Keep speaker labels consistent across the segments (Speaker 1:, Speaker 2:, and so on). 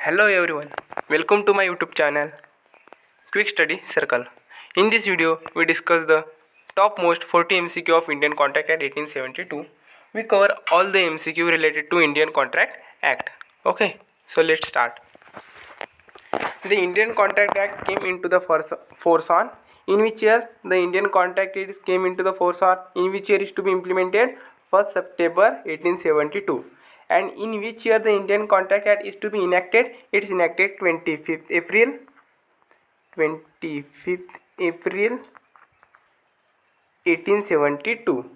Speaker 1: Hello everyone, welcome to my YouTube channel Quick Study Circle. In this video, we discuss the topmost 40 MCQ of Indian Contract Act 1872. We cover all the MCQ related to Indian Contract Act. Okay, so let's start. The Indian Contract Act came into the force on in which year the Indian Contract Act came into the force on in which year is to be implemented 1st September 1872, and in which year the Indian Contract Act is to be enacted. It is enacted 25th April 1872.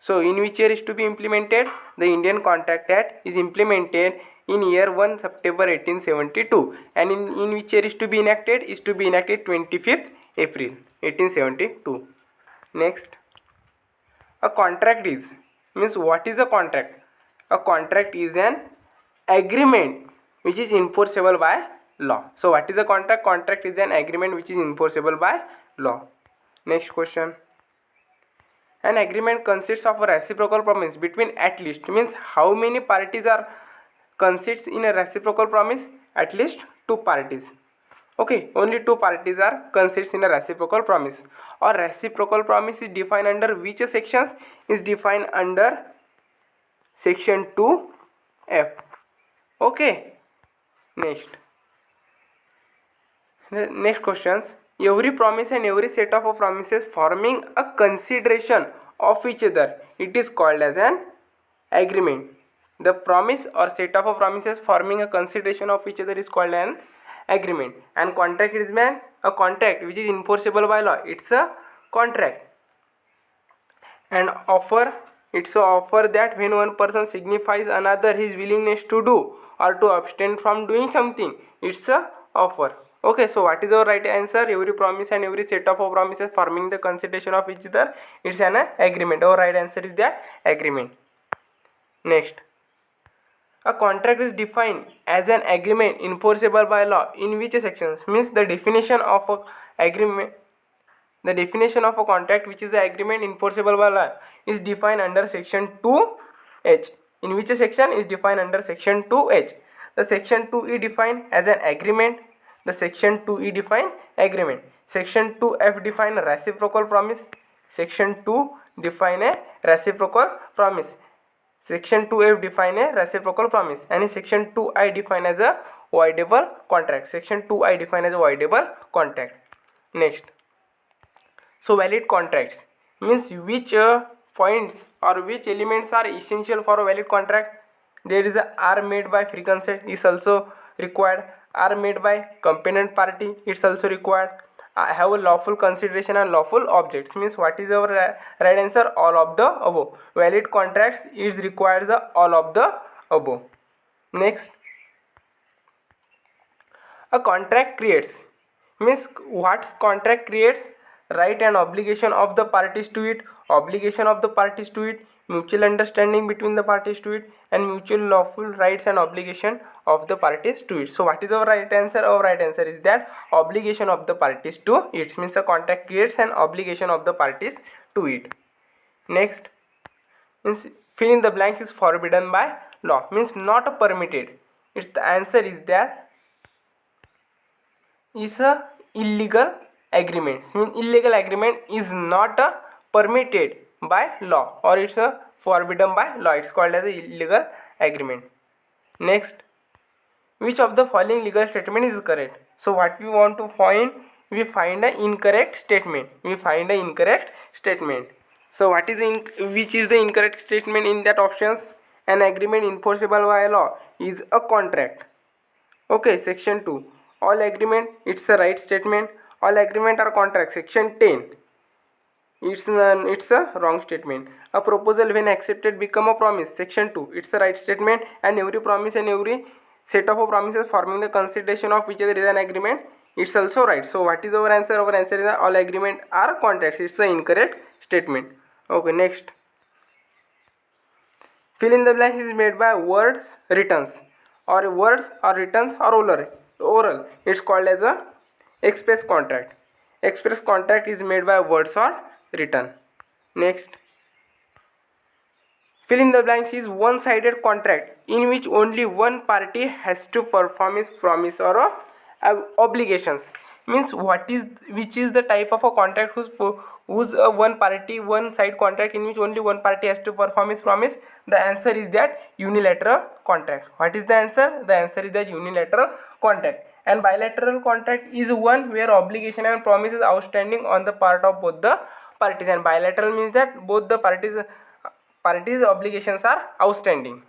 Speaker 1: So in which year is to be implemented? The Indian Contract Act is implemented in year 1 September 1872, and in which year is to be enacted? Is to be enacted 25th April 1872. Next, a contract is means what is a contract? A contract is an agreement which is enforceable by law. So what is a contract? Contract is an agreement which is enforceable by law. Next question. An agreement consists of a reciprocal promise between at least means how many parties are consists in a reciprocal promise? At least two parties. Okay, only two parties are consists in a reciprocal promise. Or reciprocal promise is defined under which sections? Is defined under section 2F. Okay. Next questions. Every promise and every set of promises forming a consideration of each other, it is called as an agreement. The promise or set of promises forming a consideration of each other is called an agreement. And contract is a contract which is enforceable by law. It's a contract. And offer, it's an offer that when one person signifies another his willingness to do or to abstain from doing something, it's a offer. Okay, so what is our right answer? Every promise and every set of promises forming the consideration of each other, it's an agreement. Our right answer is that agreement. Next, a contract is defined as an agreement enforceable by law in which sections? Means the definition of a agreement. The definition of a contract which is an agreement enforceable by law is defined under section 2H. In which section is defined under section 2H? The section 2E defined as an agreement. The section 2E define agreement. Section 2F define reciprocal promise. Section 2 define a reciprocal promise. Section 2F define a reciprocal promise, and section 2I define as a voidable contract. Section 2I define as a voidable contract. Next, so valid contracts means which points or which elements are essential for a valid contract. There is a are made by free consent is also required. Are made by competent party, it's also required. Have a lawful consideration and lawful objects means what is our right answer? All of the above. Valid contracts is requires the all of the above. Next, a contract creates means what contract creates? Right and obligation of the parties to it, obligation of the parties to it, mutual understanding between the parties to it, and mutual lawful rights and obligation of the parties to it. So what is our right answer? Our right answer is that obligation of the parties to it means a contract creates an obligation of the parties to it. Next, means fill in the blanks is forbidden by law means not permitted. It's the answer is that is a illegal agreement. Means illegal agreement is not permitted by law or it's forbidden by law. It's called as a illegal agreement. Next, which of the following legal statement is correct? So what we want to find? We find an incorrect statement. We find an incorrect statement. So what is which is the incorrect statement in that options? An agreement enforceable by law is a contract. Okay, section 2. All agreement, it's a right statement. All agreement are contract. Section 10. It's a wrong statement. A proposal when accepted become a promise. Section 2. It's a right statement, and every promise and every set of promises forming the consideration of each other is an agreement. It's also right. So what is our answer? Our answer is that all agreement are contracts. It's an incorrect statement. Okay, next. Fill in the blanks is made by words, writtens, or words or writtens or oral. It's called as a express contract. Express contract is made by words or written. Next, fill in the blanks is one-sided contract in which only one party has to perform its promise or obligations. Means what is, which is the type of a contract whose one party, one side contract in which only one party has to perform its promise? The answer is that unilateral contract. What is the answer? The answer is that unilateral contract. And bilateral contract is one where obligation and promise is outstanding on the part of both the parties. And bilateral means that both the parties obligations are outstanding.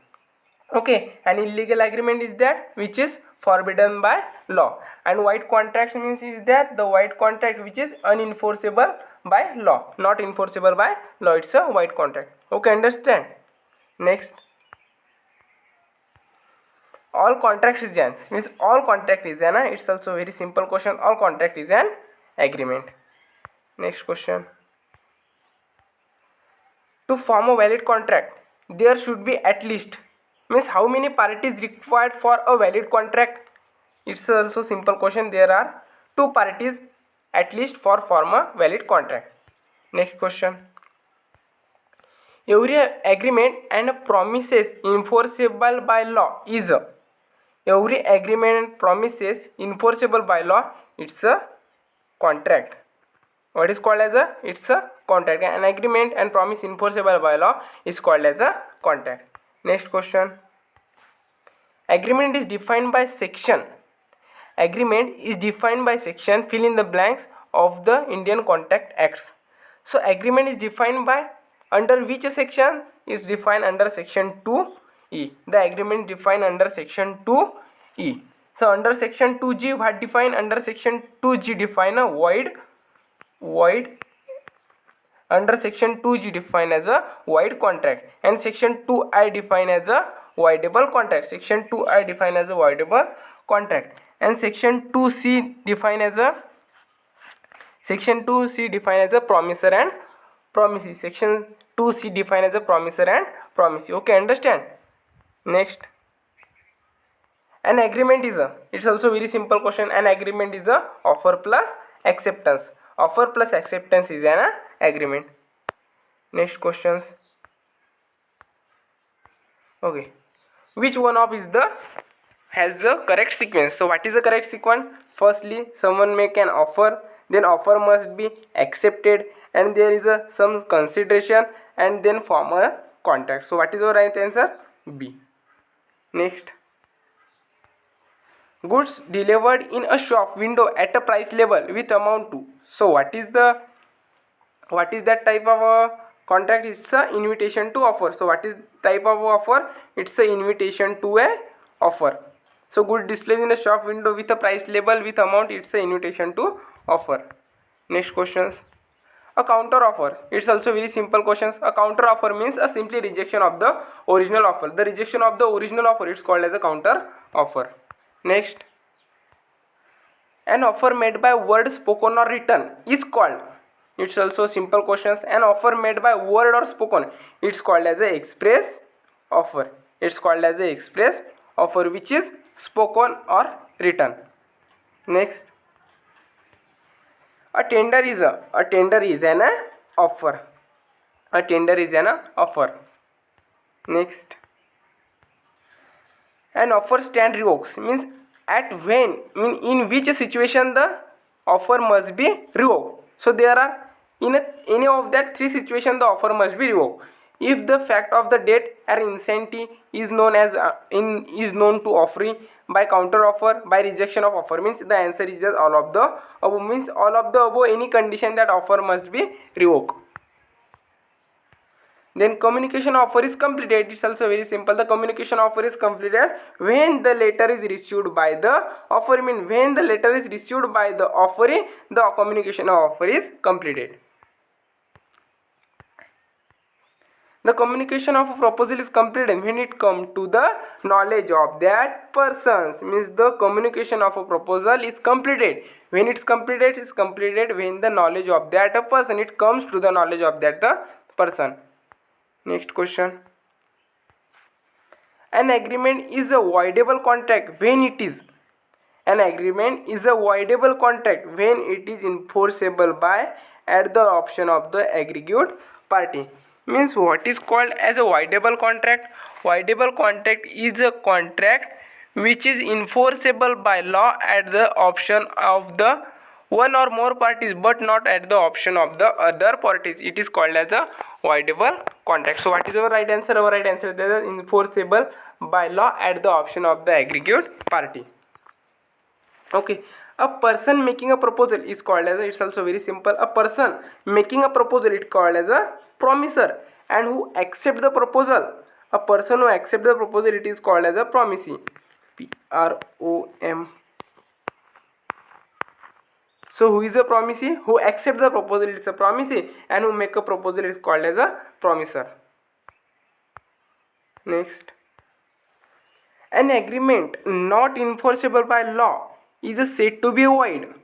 Speaker 1: Okay, an illegal agreement is that which is forbidden by law. And void contract means is that the void contract which is unenforceable by law, not enforceable by law. It's a void contract. Okay, understand? Next, all contract is an, means all contract is an, it's also very simple question. All contract is an agreement. Next question, to form a valid contract there should be at least, means how many parties required for a valid contract? It's also simple question. There are two parties at least for form a valid contract. Next question, every agreement and promises enforceable by law is a, every agreement and promises enforceable by law, it's a contract. What is called as a, it's a contract. An agreement and promise enforceable by law is called as a contract. Next question, agreement is defined by section, agreement is defined by section, fill in the blanks of the Indian Contract Acts. So agreement is defined by under which section? Is defined under section 2E. The agreement defined under section 2E. So under section 2G what defined? Under section 2G define a void. Under section 2G define as a void contract, and section 2I define as a voidable contract. Section 2I define as a voidable contract, and section 2C define as a, section 2C define as a promisor and promisee. Section 2C define as a promisor and promisee. Okay, understand? Next, an agreement is a, it's also very simple question. An agreement is a offer plus acceptance. Offer plus acceptance is an agreement. Next questions. Okay, which one of is the has the correct sequence? So what is the correct sequence? Firstly, someone make an offer, then offer must be accepted, and there is a some consideration, and then form a contract. So what is the right answer? B. Next, goods delivered in a shop window at a price level with amount to. So what is that type of a contract? It's a invitation to offer. So what is type of offer? It's a invitation to a offer. So good displays in a shop window with a price label with amount, it's a invitation to offer. Next questions, a counter offer. It's also very simple questions. A counter offer means a simply rejection of the original offer. The rejection of the original offer, it's called as a counter offer. Next, an offer made by word spoken or written is called, it's also simple questions. An offer made by word or spoken, it's called as a express offer. It's called as a express offer which is spoken or written. Next, a tender is an offer. A tender is an offer. Next, an offer stand revokes means at when, in which situation the offer must be revoked. So there are in any of that three situations the offer must be revoked. If the fact of the debt or incentive is known as is known to offering, by counter offer, by rejection of offer, means the answer is just all of the above. Means all of the above, any condition that offer must be revoked. Then communication offer is completed. It's also very simple. The communication offer is completed when the letter is received by the offer. Mean when the letter is received by the offering, the communication offer is completed. The communication of a proposal is completed when it comes to the knowledge of that persons. Means the communication of a proposal is completed. When it's completed, it's completed when the knowledge of that person, it comes to the knowledge of that person. Next question. An agreement is a voidable contract when it is. An agreement is a voidable contract when it is enforceable by at the option of the aggrieved party. means what is called as a voidable contract? Voidable contract is a contract which is enforceable by law at the option of the one or more parties but not at the option of the other parties. It is called as a voidable contract. So what is our right answer? Our right answer is enforceable by law at the option of the aggregate party. Okay, a person making a proposal is called as it's also very simple. A person making a proposal is called as a promiser, and who accept the proposal, a person who accept the proposal, it is called as a promisee. PROM. So who is a promisee? Who accept the proposal, it's a promisee, and who make a proposal is called as a promiser. Next, an agreement not enforceable by law is said to be void.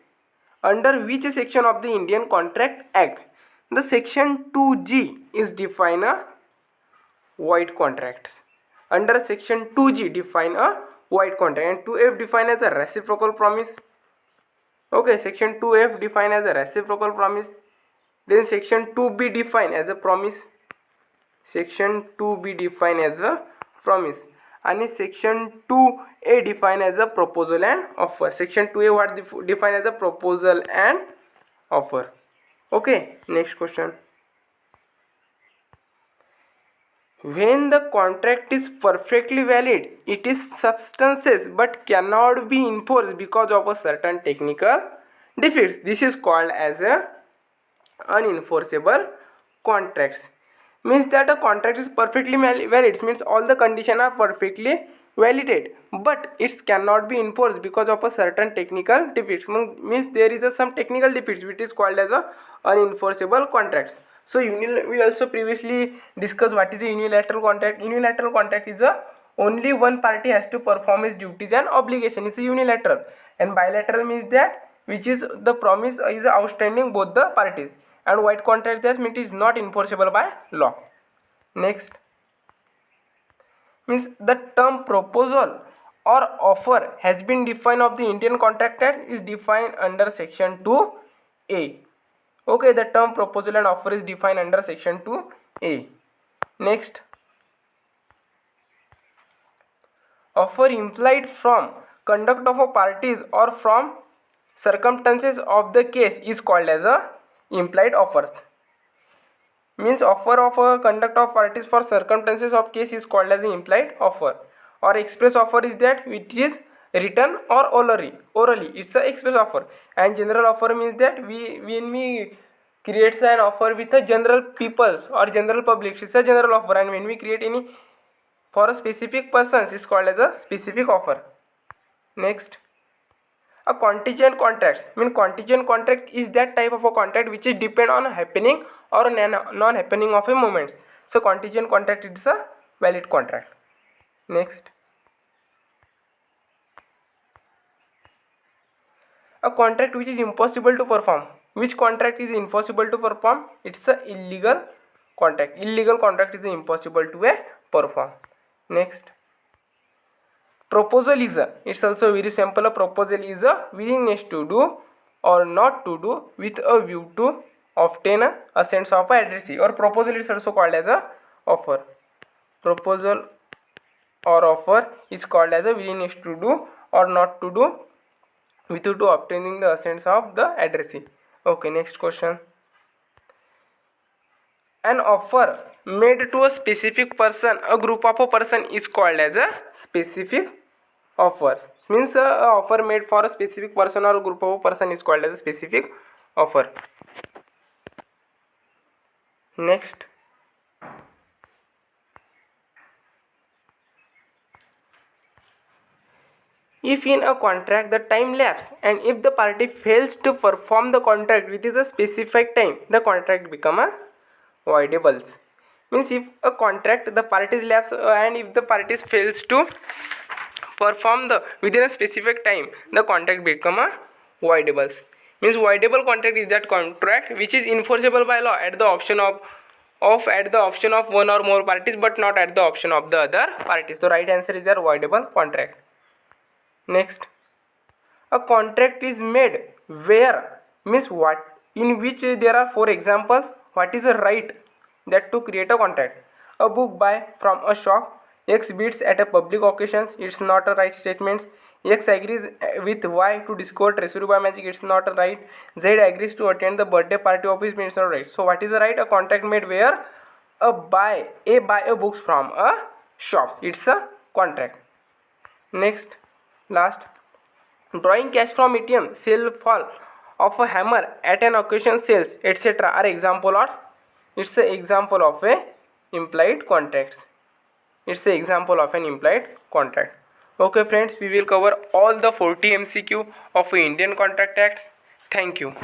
Speaker 1: Under which section of the Indian Contract Act? The section 2G is define a void contracts. Under section 2G define a void contract, and 2F define as a reciprocal promise. Okay, section 2F define as a reciprocal promise. Then section 2B define as a promise. Section 2B define as a promise. And section 2A define as a proposal and offer. Section 2A what define as a proposal and offer. Okay, next question. When the contract is perfectly valid, it is substances but cannot be enforced because of a certain technical defects. This is called as a unenforceable contracts. Means that a contract is perfectly valid, means all the conditions are perfectly validated, but it cannot be enforced because of a certain technical defects. Means there is some technical defects which is called as a unenforceable contracts. So we also previously discussed what is a unilateral contract. Unilateral contract is a only one party has to perform its duties and obligation. It's a unilateral, and bilateral means that which is the promise is outstanding both the parties, and void contract that means it is not enforceable by law. Next, means the term proposal or offer has been defined of the Indian Contract Act is defined under section 2A. Okay, the term proposal and offer is defined under section 2A. Next, offer implied from conduct of a parties or from circumstances of the case is called as a implied offers. Means offer of a conduct of parties for circumstances of case is called as an implied offer. Or express offer is that which is written or orally it's a express offer. And general offer means that when we creates an offer with a general peoples or general public, it's a general offer, and when we create any for a specific persons is called as a specific offer. Next, a contingent contracts mean contingent contract is that type of a contract which is depend on happening or non happening of a moments. So contingent contract is a valid contract. Next, a contract which is impossible to perform. Which contract is impossible to perform? It's a illegal contract. Illegal contract is impossible to perform. Next, proposal is a, it's also very simple. A proposal is a willingness to do or not to do with a view to obtain a assent of a addressee. Or proposal is also called as a offer. Proposal or offer is called as a willingness to do or not to do with you to obtaining the assents of the addressee. Okay, next question. An offer made to a specific person, a group of a person is called as a specific offer. Means a offer made for a specific person or a group of a person is called as a specific offer. Next, if in a contract the time lapse and if the party fails to perform the contract within a specific time, the contract becomes voidable. Means if a contract the parties lapse and if the parties fails to perform the within a specific time, the contract become a voidable. Means voidable contract is that contract which is enforceable by law at the option of one or more parties but not at the option of the other parties. So right answer is that voidable contract. Next, a contract is made where means what in which there are four examples. What is a right? that to create a contract. A book buy from a shop, X bids at a public occasion, it's not a right statement. X agrees with Y to discover treasury by magic, it's not a right. Z agrees to attend the birthday party of his, it's not right. So what is the right? A contract made where a buy a books from a shops, it's a contract. Next, last, drawing cash from ATM, sale fall of a hammer at an occasion, sales, etc. are example of, it's an example of a implied contracts. It's an example of an implied contract. Okay friends, we will cover all the 40 MCQ of Indian Contract Acts. Thank you.